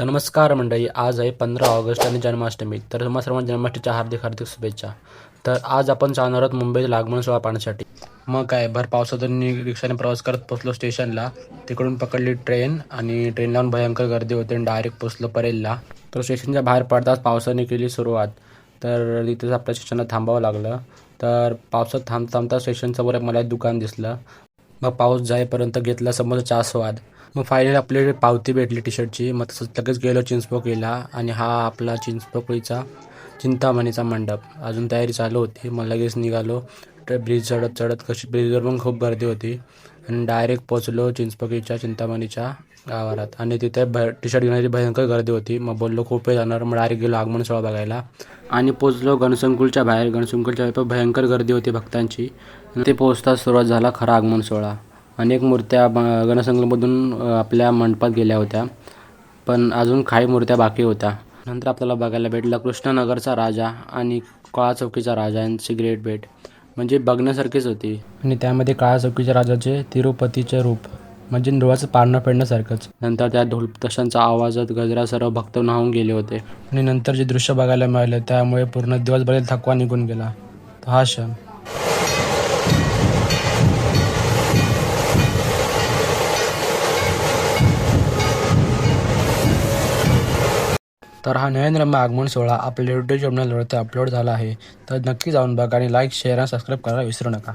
तर नमस्कार मंडळी, आज आहे 15 ऑगस्ट आणि जन्माष्टमी. तर तुम्हा सर्वांना जन्माष्टमीच्या हार्दिक हार्दिक शुभेच्छा. तर आज आपण जाणार आहोत मुंबईत आगमन सोहळा पाहण्यासाठी. मग काय भर पावसातून रिक्षाने प्रवास करत पोचलो स्टेशनला. तिकडून पकडली ट्रेन आणि ट्रेन लावून भयंकर गर्दी होती आणि डायरेक्ट पोचलो परेलला. तर स्टेशनच्या बाहेर पडताच पावसाने केली सुरुवात. तर तिथेच आपल्या स्टेशनला थांबावं लागलं. तर पावसात थांबता स्टेशनसमोर मला एक दुकान दिसलं. मग पाऊस जाईपर्यंत घेतला समोरचा आस्वाद. मग फायनली आपली पावती भेटली टी शर्टची. मग तसंच लगेच गेलो चिंचपोकळीला आणि हा आपला चिंचपोकळीचा चिंतामणीचा मंडप. अजून तयारी चालू होती. मग लगेच निघालो. ब्रिज चढत चढत कशी ब्रिजवर पण खूप गर्दी होती आणि डायरेक्ट पोचलो चिंचपोकळीच्या चिंतामणीच्या गावात. आणि तिथे टी शर्ट घेण्याची भयंकर गर्दी होती. मग बोललो खूप वेळ जाणार. मग डायरेक्ट गेलो आगमन सोहळा बघायला आणि पोचलो गणसंकुलच्या बाहेर. गणसंकुलच्या बाहेर भयंकर गर्दी होती भक्तांची. ते पोहोचताच सुरुवात झाला खरा आगमन सोहळा. अनेक मूर्त्या गणसंकुलमधून आपल्या मंडपात गेल्या होत्या, पण अजून काही मूर्त्या बाकी होत्या. नंतर आपल्याला बघायला भेटला कृष्णनगरचा राजा आणि काळा चौकीचा राजा यांची ग्रेट भेट. म्हणजे बघण्यासारखीच होती. आणि त्यामध्ये काळा चौकीच्या राजाचे तिरुपतीचे रूप म्हणजे डोळ्याचं पारणं फेडण्यासारखंच. नंतर त्या ढोलताशांच्या आवाजात गजरा सर्व भक्त न्हावून गेले होते. आणि नंतर जे दृश्य बघायला मिळाले त्यामुळे पूर्ण दिवसभरातील थकवा निघून गेला. हा क्षण. तर हा नयनरम्य आगमन सोहळा आपल्या यूट्यूब चॅनलवरती अपलोड झाला आहे. तर नक्की जाऊन बघा आणि लाईक, शेअर आणि सबस्क्राईब करायला विसरू नका.